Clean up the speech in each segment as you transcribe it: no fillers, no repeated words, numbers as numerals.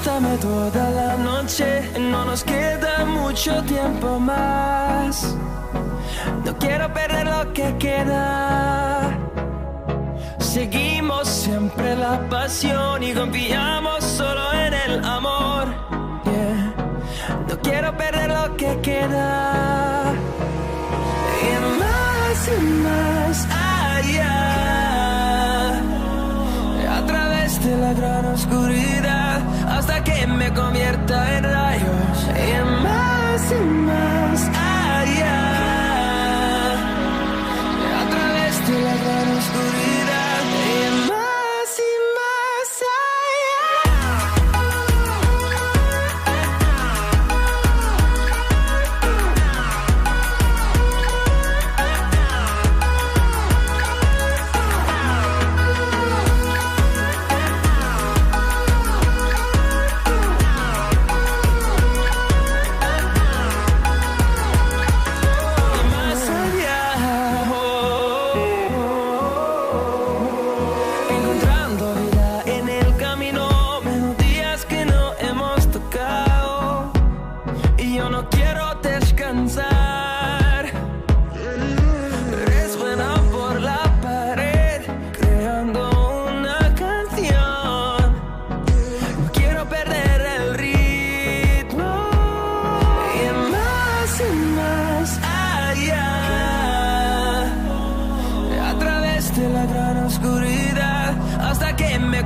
Dame toda la noche, no nos queda mucho tiempo más. No quiero perder lo que queda. Seguimos siempre la pasión y confiamos solo en el amor. Yeah. No quiero perder lo que queda. Y más allá, a través de la gran oscuridad, hasta que me convierta en rayos. Y más allá, a través de la gran oscuridad. Y más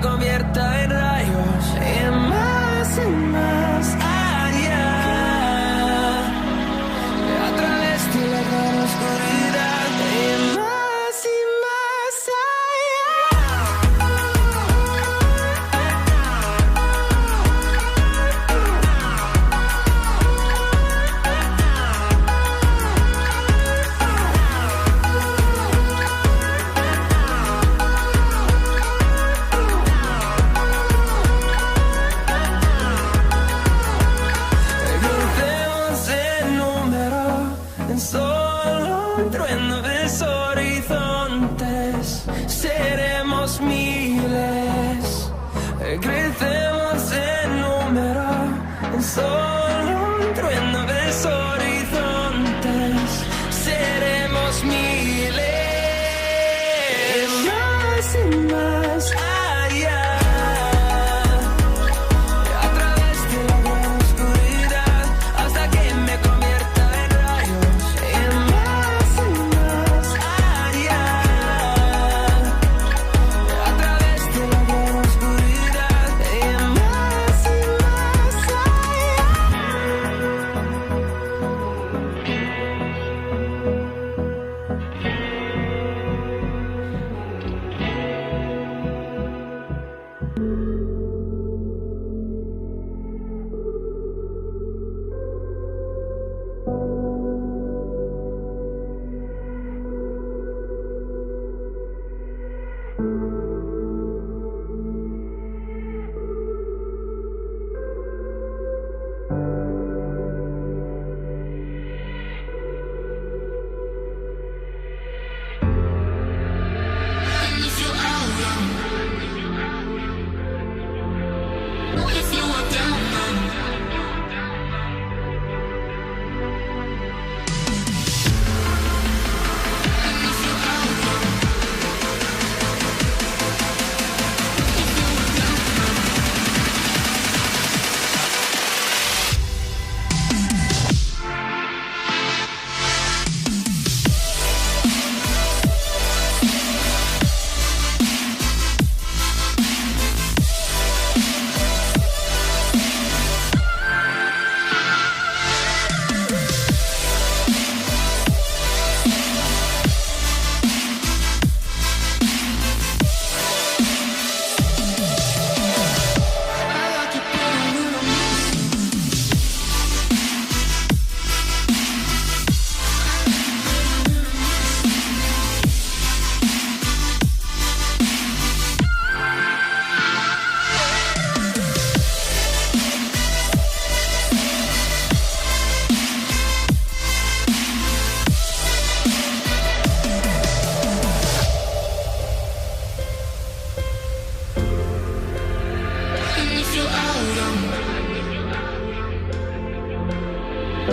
convierta en rayos. Y más allá, a través de la gran oscuridad. Y más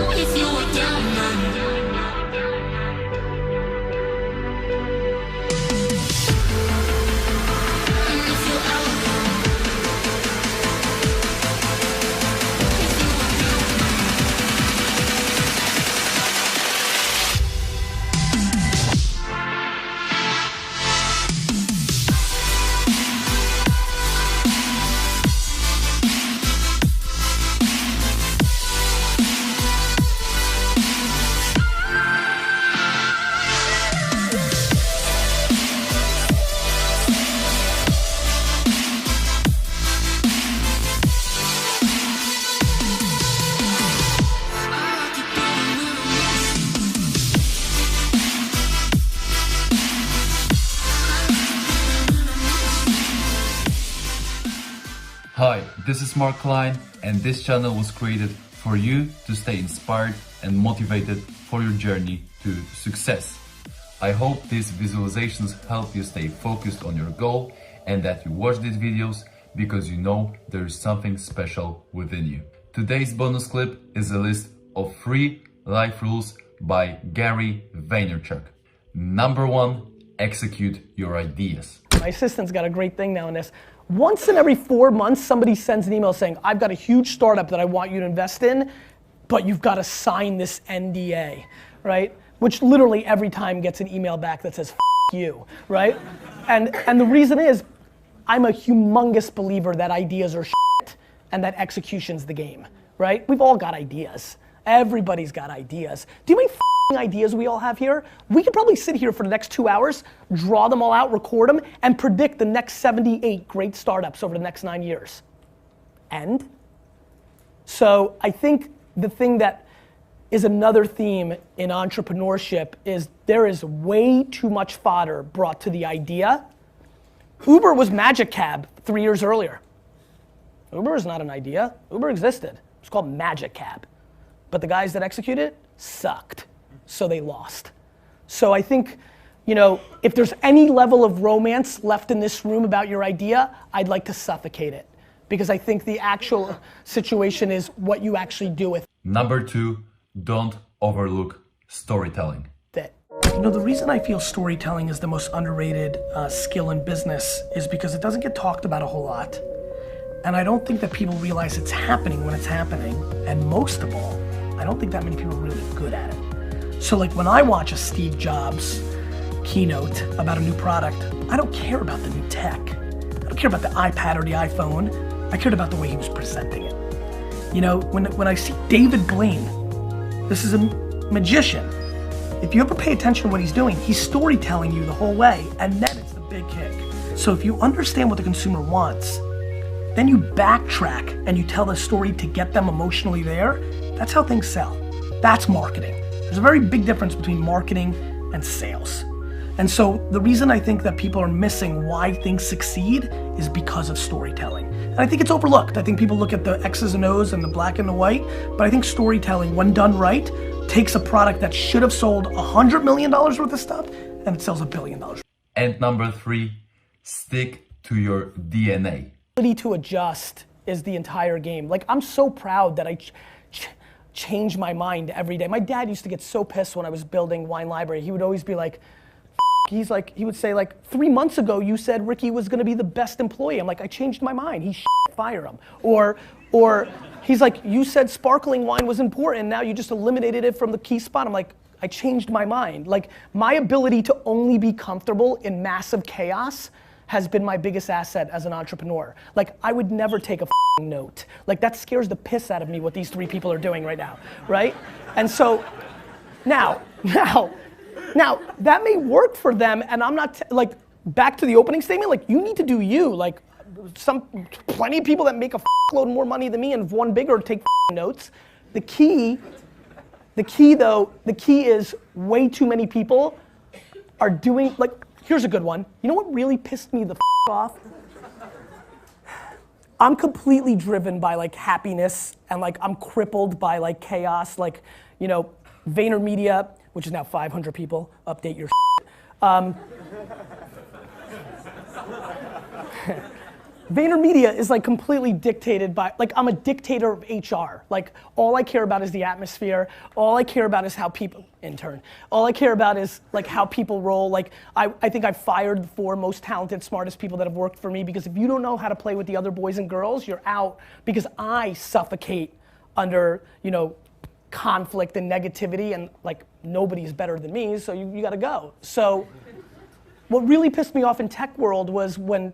If you were down, and if you're out, Hi, this is Mark Klein, and this channel was created for you to stay inspired and motivated for your journey to success. I hope these visualizations help you stay focused on your goal and that you watch these videos because you know there is something special within you. Today's bonus clip is a list of 3 life rules by Gary Vaynerchuk. Number 1, execute your ideas. My assistant's got a great thing now in this. Once in every 4 months, somebody sends an email saying, I've got a huge startup that I want you to invest in, but you've got to sign this NDA, right? Which literally every time gets an email back that says, F you, right? And the reason is, I'm a humongous believer that ideas are shit and that execution's the game, right? We've all got ideas. Everybody's got ideas. Do you know how many ideas we all have here? We could probably sit here for the next 2 hours, draw them all out, record them, and predict the next 78 great startups over the next 9 years. And so I think the thing that is another theme in entrepreneurship is there is way too much fodder brought to the idea. Uber was Magic Cab 3 years earlier. Uber is not an idea. Uber existed. It's called Magic Cab. But the guys that executed it sucked. So they lost. So I think, you know, if there's any level of romance left in this room about your idea, I'd like to suffocate it. Because I think the actual situation is what you actually do with it. Number 2, don't overlook storytelling. You know, the reason I feel storytelling is the most underrated skill in business is because it doesn't get talked about a whole lot. And I don't think that people realize it's happening when it's happening. And most of all, I don't think that many people are really good at it. So like when I watch a Steve Jobs keynote about a new product, I don't care about the new tech. I don't care about the iPad or the iPhone. I cared about the way he was presenting it. You know, when I see David Blaine, this is a magician. If you ever pay attention to what he's doing, he's storytelling you the whole way, and then it's the big kick. So if you understand what the consumer wants, then you backtrack and you tell the story to get them emotionally there. That's how things sell. That's marketing. There's a very big difference between marketing and sales. And so the reason I think that people are missing why things succeed is because of storytelling. And I think it's overlooked. I think people look at the X's and O's and the black and the white, but I think storytelling, when done right, takes a product that should have sold $100 million worth of stuff and it sells $1 billion. And number 3, stick to your DNA. Ability to adjust is the entire game. Like, I'm so proud that I change my mind every day. My dad used to get so pissed when I was building Wine Library. He would always be like, he would say like, 3 months ago you said Ricky was gonna be the best employee. I'm like, I changed my mind. He fire him. Or he's like, you said sparkling wine was important, now you just eliminated it from the key spot. I'm like, I changed my mind. Like, my ability to only be comfortable in massive chaos has been my biggest asset as an entrepreneur. Like, I would never take a note. Like, that scares the piss out of me what these 3 people are doing right now, right? And so, now, that may work for them, and I'm not, like, back to the opening statement, like, you need to do you. Like, plenty of people that make a load more money than me and have won bigger take notes. The key is way too many people are doing, like, here's a good one. You know what really pissed me the off? I'm completely driven by like happiness and like I'm crippled by like chaos. Like, you know, VaynerMedia, which is now 500 people, update your VaynerMedia is like completely dictated by, like I'm a dictator of HR. Like all I care about is the atmosphere. All I care about is how people, all I care about is like how people roll. Like I think I fired the 4 most talented, smartest people that have worked for me, because if you don't know how to play with the other boys and girls, you're out, because I suffocate under, you know, conflict and negativity, and like nobody's better than me, so you gotta go. So what really pissed me off in tech world was when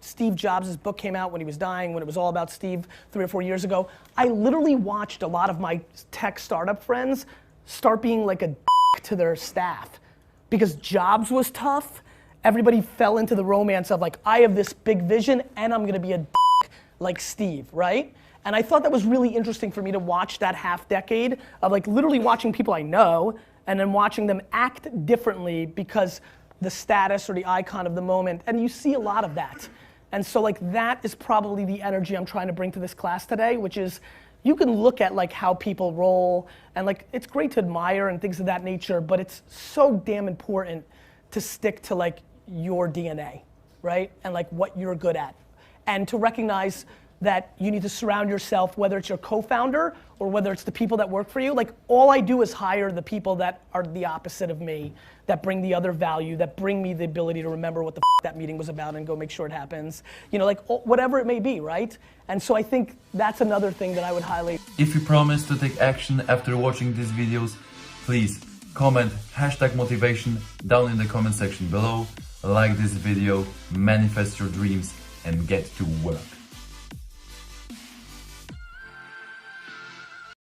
Steve Jobs' book came out, when he was dying, when it was all about Steve 3 or 4 years ago. I literally watched a lot of my tech startup friends start being like a dick to their staff. Because Jobs was tough, everybody fell into the romance of like, I have this big vision and I'm gonna be a dick like Steve, right? And I thought that was really interesting for me to watch that half decade of like literally watching people I know and then watching them act differently because the status or the icon of the moment, and you see a lot of that. And so like that is probably the energy I'm trying to bring to this class today, which is you can look at like how people roll, and like it's great to admire and things of that nature, but it's so damn important to stick to like your DNA, right? And like what you're good at. And to recognize that you need to surround yourself, whether it's your co-founder or whether it's the people that work for you. Like all I do is hire the people that are the opposite of me, that bring the other value, that bring me the ability to remember what the that meeting was about and go make sure it happens. You know, like whatever it may be, right? And so I think that's another thing that I would highlight. If you promise to take action after watching these videos, please comment #motivation down in the comment section below, like this video, manifest your dreams, and get to work.